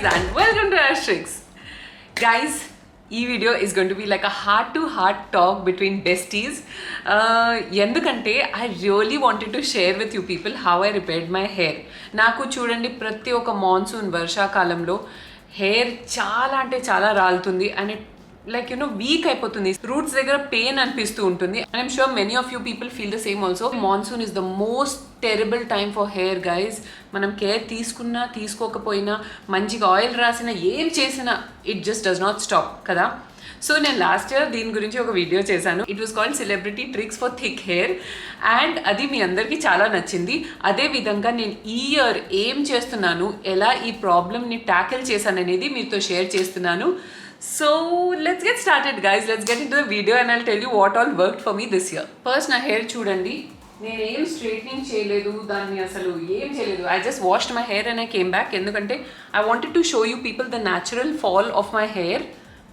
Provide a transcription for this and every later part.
guys and welcome to Asterix. Guys, ఈ video is going to be like a heart to heart talk between besties. ఎందుకంటే I really wanted to share with you people how I repaired my hair. నాకు చూడండి ప్రతి ఒక్క monsoon వర్షాకాలంలో hair చాలా అంటే చాలా రాలుతుంది అండ్ లైక్ వీక్ అయిపోతుంది, రూట్స్ దగ్గర పెయిన్ అనిపిస్తూ ఉంటుంది. I'm sure many of you people feel the same also. Monsoon is the most terrible time for hair guys. మనం కేర్ తీసుకున్నా తీసుకోకపోయినా, మంచిగా ఆయిల్ రాసినా, ఏం చేసినా it just does not stop కదా. సో నేను లాస్ట్ ఇయర్ దీని గురించి ఒక వీడియో చేశాను. It was called celebrity tricks for thick hair and అది మీ అందరికీ చాలా నచ్చింది. అదేవిధంగా నేను ఈ ఇయర్ ఏం చేస్తున్నాను, ఎలా ఈ ప్రాబ్లమ్ని ట్యాకిల్ చేశాను అనేది మీతో షేర్ చేస్తున్నాను. So let's get started guys, let's get into the video and I'll tell you what all worked for me this year. First నా హెయిర్ చూడండి, నేను ఏం స్ట్రైట్నింగ్ చేయలేదు, దాన్ని అసలు ఏం చేయలేదు. I just washed my hair and I came back ఎందుకంటే I wanted to show you people the natural fall of my hair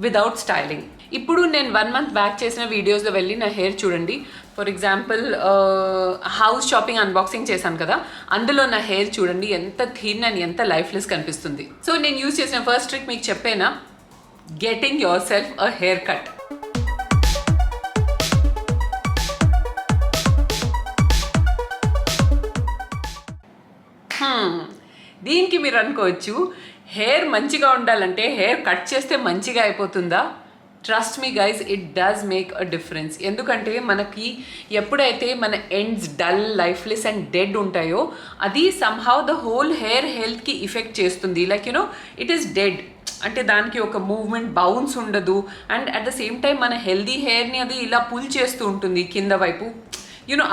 without styling. ఇప్పుడు నేను 1 month బ్యాక్ చేసిన వీడియోస్లో వెళ్ళి నా హెయిర్ చూడండి. For example house shopping unboxing చేశాను కదా, అందులో నా హెయిర్ చూడండి ఎంత థిన్ అండ్ ఎంత లైఫ్లెస్ కనిపిస్తుంది. సో నేను యూజ్ చేసిన ఫస్ట్ ట్రిక్ మీకు చెప్పేనా, getting yourself a haircut. దీనికి మీరు అనుకోవచ్చు, హెయిర్ మంచిగా ఉండాలంటే హెయిర్ కట్ చేస్తే మంచిగా అయిపోతుందా? Trust me guys, it does make a difference. ఎందుకంటే మనకి ఎప్పుడైతే మన ends dull, lifeless and dead ఉంటాయో అది సమ్హౌ ద హోల్ హెయిర్ హెల్త్కి ఇఫెక్ట్ చేస్తుంది. లైక్ ఇట్ ఈస్ డెడ్ అంటే దానికి ఒక మూవ్మెంట్, బౌన్స్ ఉండదు and at the same time మన హెల్దీ హెయిర్ని అది ఇలా పుల్ చేస్తూ ఉంటుంది కింద వైపు.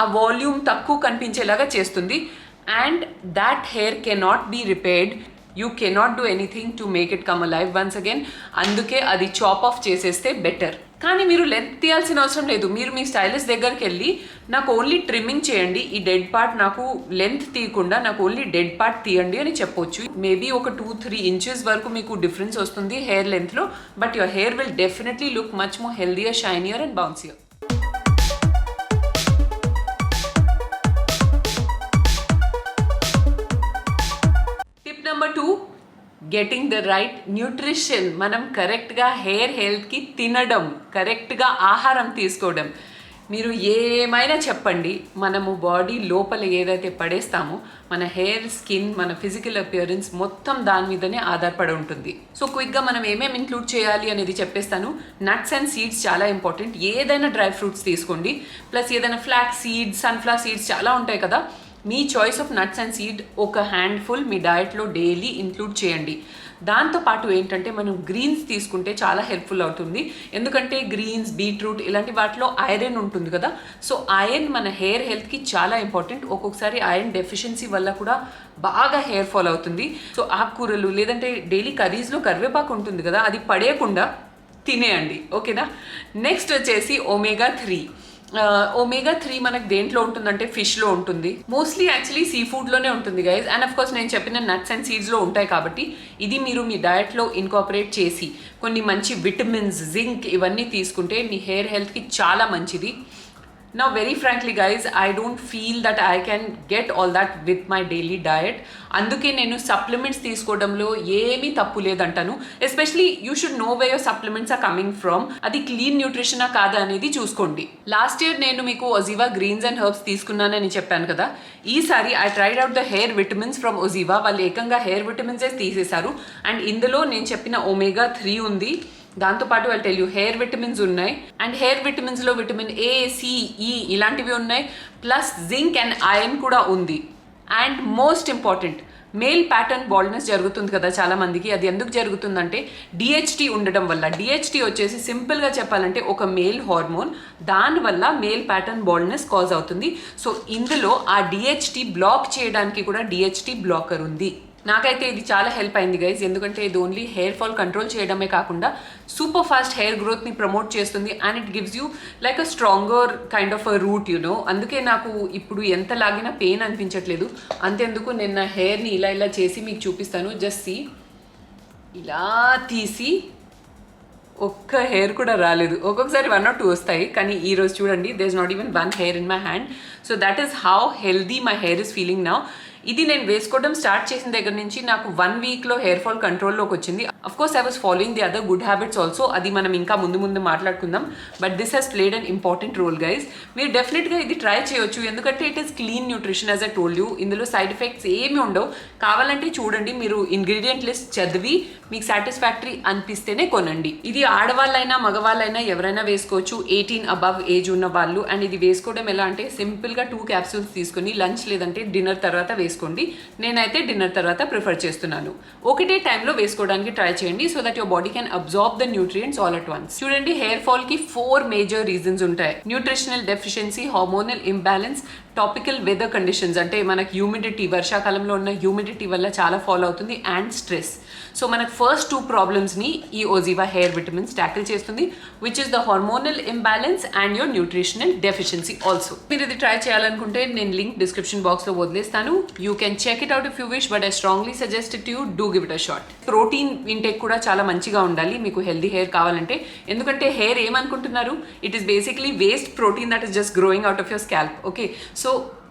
ఆ వాల్యూమ్ తక్కువ కనిపించేలాగా చేస్తుంది and that hair cannot be repaired. You cannot do anything to make it come alive once again. అందుకే అది చాప్ ఆఫ్ చేసేస్తే బెటర్. కానీ మీరు లెంత్ తీయాల్సిన అవసరం లేదు. మీరు మీ స్టైలిస్ట్ దగ్గరికి వెళ్ళి నాకు ఓన్లీ ట్రిమ్మింగ్ చేయండి, ఈ డెడ్ పార్ట్ నాకు లెంత్ తీయకుండా నాకు ఓన్లీ డెడ్ పార్ట్ తీయండి అని చెప్పొచ్చు. మేబీ ఒక 2-3 ఇంచెస్ వరకు మీకు డిఫరెన్స్ వస్తుంది హెయిర్ లెంత్లో, but your hair will definitely look much more healthier, shinier and bouncier. Tip number 2, getting the right nutrition. మనం కరెక్ట్గా హెయిర్ హెల్త్కి తినడం, కరెక్ట్గా ఆహారం తీసుకోవడం. మీరు ఏమైనా చెప్పండి, మనము బాడీ లోపల ఏదైతే పడేస్తామో మన హెయిర్, స్కిన్, మన ఫిజికల్ అపియరెన్స్ మొత్తం దాని మీదనే ఆధారపడి ఉంటుంది. సో క్విక్గా మనం ఏమేమి ఇంక్లూడ్ చేయాలి అనేది చెప్పేస్తాను. నట్స్ అండ్ సీడ్స్ చాలా ఇంపార్టెంట్. ఏదైనా డ్రై ఫ్రూట్స్ తీసుకోండి, ప్లస్ ఏదైనా ఫ్లాక్స్ సీడ్స్, సన్ఫ్లవర్ సీడ్స్ చాలా ఉంటాయి కదా. మీ choice of nuts and seed ఒక హ్యాండ్ఫుల్ మీ డయట్లో డైలీ ఇంక్లూడ్ చేయండి. దాంతోపాటు ఏంటంటే మనం గ్రీన్స్ తీసుకుంటే చాలా హెల్ప్ఫుల్ అవుతుంది. ఎందుకంటే గ్రీన్స్, బీట్రూట్ ఇలాంటి వాటిలో ఐరన్ ఉంటుంది కదా. సో ఐరన్ మన హెయిర్ హెల్త్కి చాలా ఇంపార్టెంట్. ఒక్కొక్కసారి ఐరన్ డెఫిషియన్సీ వల్ల కూడా బాగా హెయిర్ ఫాల్ అవుతుంది. సో ఆకుకూరలు లేదంటే డైలీ కర్రీస్లో కరివేపాకు ఉంటుంది కదా, అది పడేయకుండా తినేయండి, ఓకేనా. నెక్స్ట్ వచ్చేసి ఒమేగా 3. ఒమేగా 3 మనకు దేంట్లో ఉంటుందంటే ఫిష్లో ఉంటుంది, మోస్ట్లీ యాక్చువల్లీ సీ ఫుడ్లోనే ఉంటుంది గైజ్. అండ్ అఫ్ కోర్స్ నేను చెప్పిన నట్స్ అండ్ సీడ్స్లో ఉంటాయి కాబట్టి ఇది మీరు మీ డయట్లో ఇన్కాపరేట్ చేసి కొన్ని మంచి విటమిన్స్, జింక్ ఇవన్నీ తీసుకుంటే మీ హెయిర్ హెల్త్కి చాలా మంచిది. Now very frankly guys, I don't feel that I can get all that with my daily diet. అందుకే నేను సప్లిమెంట్స్ తీసుకోవడంలో ఏమీ తప్పు లేదంటాను. Especially you should know where your supplements are coming from. అది క్లీన్ న్యూట్రిషనా కాదా అనేది చూసుకోండి. లాస్ట్ ఇయర్ నేను మీకు ఒజివా గ్రీన్స్ అండ్ హెర్బ్స్ తీసుకున్నానని చెప్పాను కదా. ఈసారి I tried out the hair vitamins from Oziva. వాళ్ళు ఏకంగా హెయిర్ విటమిన్సే తీసేశారు అండ్ ఇందులో నేను చెప్పిన ఒమేగా 3 ఉంది. దాంతోపాటు వాళ్ళు టెల్ యూ హెయిర్ విటమిన్స్ ఉన్నాయి అండ్ హెయిర్ విటమిన్స్లో విటమిన్ ఏ, సి, ఈ ఇలాంటివి ఉన్నాయి. ప్లస్ జింక్ అండ్ ఐరన్ కూడా ఉంది. And most important, male pattern baldness జరుగుతుంది కదా చాలా మందికి. అది ఎందుకు జరుగుతుందంటే డిహెచ్టీ ఉండడం వల్ల. డిహెచ్టీ వచ్చేసి సింపుల్గా చెప్పాలంటే ఒక మేల్ హార్మోన్, దానివల్ల మేల్ ప్యాటర్న్ బాల్డ్నెస్ కాజ్ అవుతుంది. సో ఇందులో ఆ డిహెచ్టీ బ్లాక్ చేయడానికి కూడా డిహెచ్టీ బ్లాకర్ ఉంది. నాకైతే ఇది చాలా హెల్ప్ అయింది గైజ్. ఎందుకంటే ఇది ఓన్లీ హెయిర్ ఫాల్ కంట్రోల్ చేయడమే కాకుండా సూపర్ ఫాస్ట్ హెయిర్ గ్రోత్ని ప్రమోట్ చేస్తుంది and it gives you like a stronger kind of a route అందుకే నాకు ఇప్పుడు ఎంత లాగినా పెయిన్ అనిపించట్లేదు. అంతేందుకు నేను నా హెయిర్ని ఇలా చేసి మీకు చూపిస్తాను. జస్ట్ సీ, ఇలా తీసి ఒక్క హెయిర్ కూడా రాలేదు. ఒక్కొక్కసారి 1 or 2 వస్తాయి, కానీ ఈరోజు చూడండి there is not even 1 hair in my hand. So that is how healthy my hair is feeling now. ఇది నేను వేసుకోవడం స్టార్ట్ చేసిన దగ్గర నుంచి నాకు 1 వీక్లో హెయిర్ ఫాల్ కంట్రోల్లోకి వచ్చింది. Of course I was following the other good habits also, అది మనం ఇంకా ముందు మాట్లాడుకుందాం. But this has played an important role guys. మీరు డెఫినెట్గా ఇది ట్రై చేయొచ్చు, ఎందుకంటే it is clean nutrition as I told you. ఇందులో సైడ్ ఎఫెక్ట్స్ ఏమి ఉండవు. కావాలంటే చూడండి, మీరు ఇంగ్రీడియంట్ లిస్ట్ చదివి మీకు సాటిస్ఫాక్టరీ అనిపిస్తేనే కొనండి. ఇది ఆడవాళ్ళైనా మగవాళ్ళైనా ఎవరైనా వేసుకోవచ్చు, 18 అబవ్ ఏజ్ ఉన్న వాళ్ళు. అండ్ ఇది వేసుకోవడం ఎలా అంటే సింపుల్గా 2 క్యాప్సూల్స్ తీసుకొని లంచ్ లేదంటే డిన్నర్ తర్వాత వేసుకోండి. నేనైతే డిన్నర్ తర్వాత ప్రిఫర్ చేస్తున్నాను. ఒకటే టైంలో వేసుకోవడానికి ట్రై చేయండి, so that your body can absorb the nutrients all at once. చూడండి, హెయిర్ ఫాల్ కి 4 మేజర్ రీజన్స్ ఉంటాయి. Nutritional deficiency, hormonal imbalance, topical weather conditions అంటే మనకు హ్యూమిడిటీ, వర్షాకాలంలో ఉన్న హ్యూమిడిటీ వల్ల చాలా ఫాల్ అవుతుంది, అండ్ స్ట్రెస్. సో మనకు ఫస్ట్ 2 ప్రాబ్లమ్స్ని ఈ ఓజివా హెయిర్ విటమిన్స్ ట్యాకిల్ చేస్తుంది, which is the hormonal imbalance and your nutritional deficiency also. మీరు ఇది ట్రై చేయాలనుకుంటే నేను లింక్ డిస్క్రిప్షన్ బాక్స్లో వదిలేస్తాను. You can check it out if you wish, but I strongly suggest it you do give it a shot. Protein intake కూడా చాలా మంచిగా ఉండాలి మీకు హెల్దీ హెయిర్ కావాలంటే, ఎందుకంటే హెయిర్ ఏమనుకుంటున్నారు, it is basically waste protein that is just growing out of your scalp. Okay, so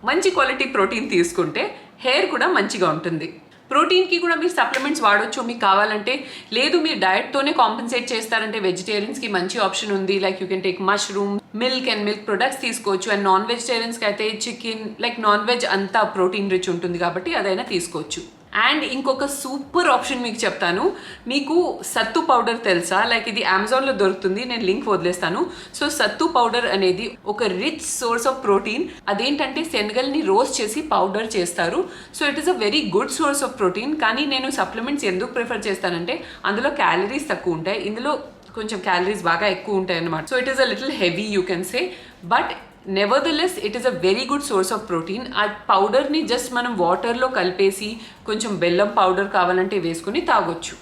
మంచి quality protein తీసుకుంటే హెయిర్ కూడా మంచిగా ఉంటుంది. ప్రోటీన్కి కూడా మీరు సప్లిమెంట్స్ వాడొచ్చు మీకు కావాలంటే. లేదు మీరు డయట్తోనే కాంపెన్సేట్ చేస్తారంటే వెజిటేరియన్స్కి మంచి ఆప్షన్ ఉంది. Like you can take mushroom, milk and milk products తీసుకోవచ్చు. అండ్ నాన్ వెజిటేరియన్స్కి అయితే చికెన్, లైక్ నాన్ వెజ్ అంతా ప్రోటీన్ రిచ్ ఉంటుంది కాబట్టి అదైనా తీసుకోవచ్చు. అండ్ ఇంకొక సూపర్ ఆప్షన్ మీకు చెప్తాను. మీకు సత్తు పౌడర్ తెలుసా? లైక్ ఇది అమెజాన్లో దొరుకుతుంది, నేను లింక్ వదిలేస్తాను. సో సత్తు పౌడర్ అనేది ఒక రిచ్ సోర్స్ ఆఫ్ ప్రోటీన్. అదేంటంటే శనగల్ని రోస్ట్ చేసి పౌడర్ చేస్తారు. So it is a very good source of protein. కానీ నేను సప్లిమెంట్స్ ఎందుకు ప్రిఫర్ చేస్తానంటే అందులో క్యాలరీస్ తక్కువ ఉంటాయి, ఇందులో కొంచెం క్యాలరీస్ బాగా ఎక్కువ ఉంటాయి అన్నమాట. So it is a little heavy you can say, but nevertheless it is a very good source of protein. ఆ పౌడర్ని జస్ట్ మనం వాటర్లో కలిపేసి కొంచెం బెల్లం పౌడర్ కావాలంటే వేసుకుని తాగొచ్చు.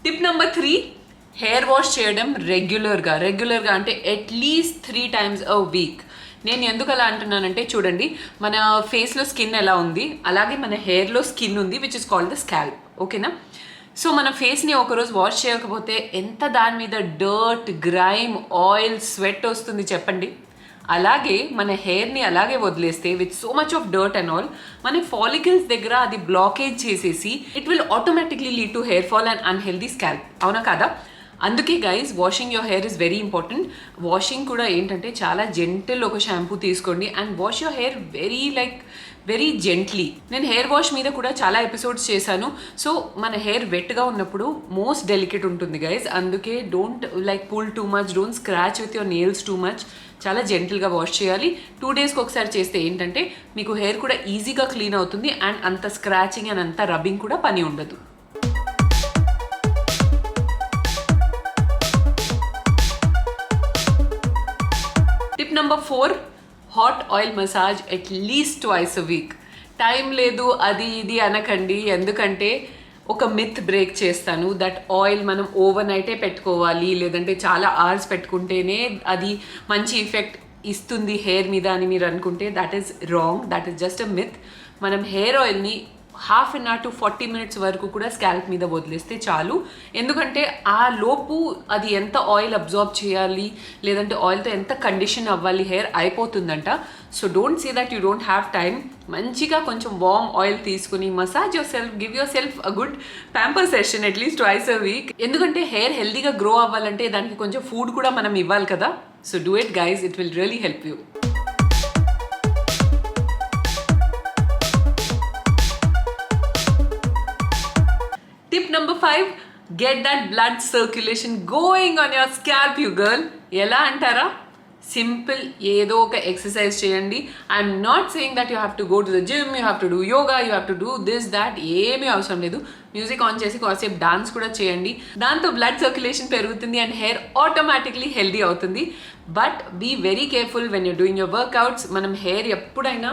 టిప్ నెంబర్ 3, హెయిర్ వాష్ చేయడం రెగ్యులర్గా అంటే అట్లీస్ట్ 3 times a week. నేను ఎందుకు అలా అంటున్నానంటే చూడండి, మన ఫేస్లో స్కిన్ ఎలా ఉంది అలాగే మన హెయిర్లో స్కిన్ ఉంది, which is called the scalp. ఓకేనా? సో మన ఫేస్ని ఒకరోజు వాష్ చేయకపోతే ఎంత దాని మీద డర్ట్, గ్రైమ్, ఆయిల్, స్వెట్ వస్తుంది చెప్పండి. అలాగే మన హెయిర్ని అలాగే వదిలేస్తే with so much of dirt and all మన ఫాలికల్స్ దగ్గర అది బ్లాకేజ్ చేసేసి it will automatically lead to hair fall and unhealthy scalp. అవునా కదా? అందుకే guys, washing your hair is very important. Washing కూడా ఏంటంటే చాలా జెంటిల్ ఒక షాంపూ తీసుకోండి and wash your hair very gently. నేను హెయిర్ వాష్ మీద కూడా చాలా ఎపిసోడ్స్ చేశాను. సో మన హెయిర్ వెట్గా ఉన్నప్పుడు మోస్ట్ డెలికేట్ ఉంటుంది గైస్, అందుకే don't like pull too much, don't scratch with your nails too much. చాలా జెంటిల్గా వాష్ చేయాలి. 2 daysకి ఒకసారి చేస్తే ఏంటంటే మీకు హెయిర్ కూడా ఈజీగా క్లీన్ అవుతుంది అండ్ అంత స్క్రాచింగ్ అండ్ అంత రబ్బింగ్ కూడా పని ఉండదు. Tip number 4, hot oil massage at least twice a week. Time లేదు అది ఇది అనకండి, ఎందుకంటే ఒక మిత్ బ్రేక్ చేస్తాను. దట్ ఆయిల్ మనం ఓవర్ నైటే పెట్టుకోవాలి, లేదంటే చాలా అవర్స్ పెట్టుకుంటేనే అది మంచి ఎఫెక్ట్ ఇస్తుంది హెయిర్ మీద అని మీరు అనుకుంటే that is wrong. That is just a myth. మనం హెయిర్ ఆయిల్ని 1/2 an hour to 40 minutes వరకు కూడా స్కాల్ప్ మీద వదిలేస్తే చాలు. ఎందుకంటే ఆ లోపు అది ఎంత ఆయిల్ అబ్జార్బ్ చేయాలి, లేదంటే ఆయిల్తో ఎంత కండిషన్ అవ్వాలి హెయిర్ అయిపోతుందంట. So don't say that you don't have time. మంచిగా కొంచెం వార్మ్ ఆయిల్ తీసుకుని massage yourself, give yourself a good pamper session at least twice a week. ఎందుకంటే హెయిర్ హెల్దీగా గ్రో అవ్వాలంటే దానికి కొంచెం ఫుడ్ కూడా మనం ఇవ్వాలి కదా. So do it guys, it will really help you. Tip number 5, get that blood circulation going on your scalp, you girl. ఎలా అంటారా? సింపుల్, ఏదో ఒక ఎక్సర్సైజ్ చేయండి. I'm not saying that you have to go to the gym, you have to do yoga, you have to do this that, ఏమీ అవసరం లేదు. Music on చేసి కాసేపు డాన్స్ కూడా చేయండి. దాంతో బ్లడ్ సర్క్యులేషన్ పెరుగుతుంది అండ్ హెయిర్ ఆటోమేటిక్లీ హెల్దీ అవుతుంది. But be very careful when you're doing your workouts. మనం హెయిర్ ఎప్పుడైనా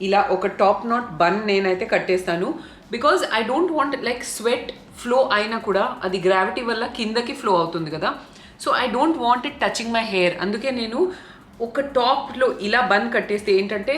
ఇలా ఒక టాప్ నాట్ బన్ నేనైతే కట్టేస్తాను. Because I don't want like sweat flow అయినా కూడా అది గ్రావిటీ వల్ల కిందకి ఫ్లో అవుతుంది కదా. So I don't want it touching my hair. అందుకే నేను ఒక టాప్లో ఇలా బన్ కట్టేస్తే ఏంటంటే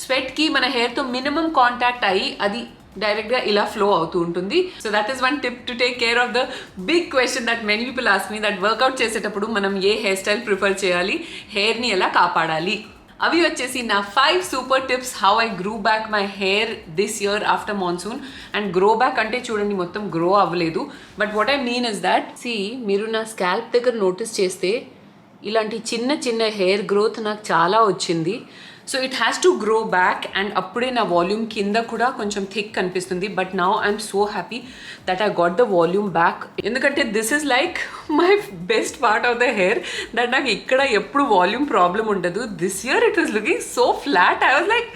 స్వెట్కి మన హెయిర్తో మినిమం కాంటాక్ట్ అయ్యి అది డైరెక్ట్గా ఇలా ఫ్లో అవుతూ ఉంటుంది. So that is one tip to take care of the big question that many people ask me, that workout చేసేటప్పుడు మనం ఏ హెయిర్ స్టైల్ ప్రిఫర్ చేయాలి, హెయిర్ని ఎలా కాపాడాలి. అవి వచ్చేసి నా 5 super tips how I grew back my hair this year after monsoon. And grow back అంటే చూడండి మొత్తం గ్రో అవ్వలేదు, but what I mean is that మీరు నా స్కాల్ప్ దగ్గర నోటీస్ చేస్తే ఇలాంటి చిన్న చిన్న హెయిర్ గ్రోత్ నాకు చాలా వచ్చింది. So it has to grow back and అప్పుడే నా వాల్యూమ్ కింద కూడా కొంచెం థిక్ కనిపిస్తుంది. But now I'm so happy that I got the volume back, ఎందుకంటే this is like my best part of the hair, that నాకు ఇక్కడ ఎప్పుడు వాల్యూమ్ ప్రాబ్లం ఉండదు. This year it was looking so flat. I was like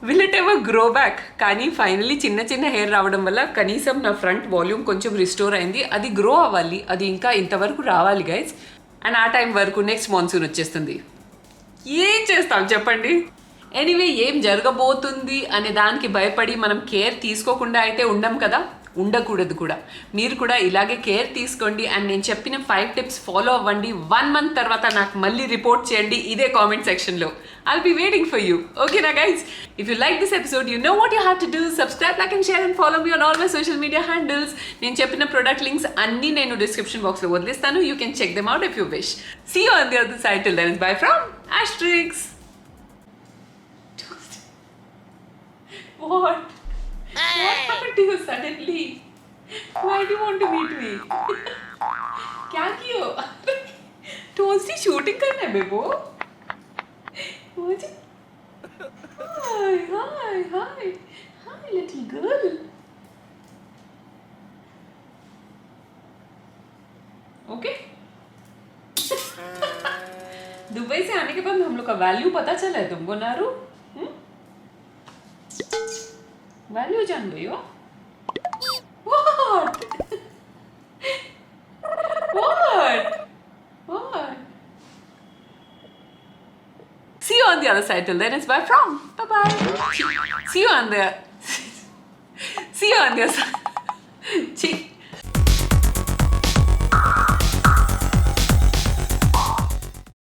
will it ever grow back. కానీ finally చిన్న చిన్న hair రావడం వల్ల కనీసం నా ఫ్రంట్ వాల్యూమ్ కొంచెం రిస్టోర్ అయింది. అది గ్రో అవ్వాలి, అది ఇంకా ఇంతవరకు రావాలి గైస్. అండ్ ఆ టైం వరకు నెక్స్ట్ మాన్సూన్ వచ్చేస్తుంది. ఏం చేస్తాం చెప్పండి. ఎనీవే ఏం జరగబోతుంది అనే దానికి భయపడి మనం కేర్ తీసుకోకుండా అయితే ఉండం కదా, ఉండకూడదు కూడా. మీరు కూడా ఇలాగే కేర్ తీసుకోండి అండ్ నేను చెప్పిన 5 టిప్స్ ఫాలో అవ్వండి. 1 మంత్ తర్వాత నాకు మళ్ళీ రిపోర్ట్ చేయండి ఇదే కామెంట్ సెక్షన్లో. I'll be waiting for you. Okay na guys? If you like this episode, you know what you have to do. Subscribe, like and share and follow me on all my social media handles. నేను చెప్పిన product links అన్నీ నేను description box లో వదిలేస్తాను. You can check them out if you wish. See you on the other side. Till then, bye from Asterix. What? What happened to you suddenly? Why do you want to meet me? क्या कियो? Toasty shooting करना है बेबो. मुझे hi hi hi hi little girl. Okay. Dubai से आने के बाद हम लोग का वैल्यू पता चला है तुमको नारू? वैल्यू जान गई हो? What? What? What? See you on the other side. Till then, it's bye from. Bye bye. See you on the. See you on the other side.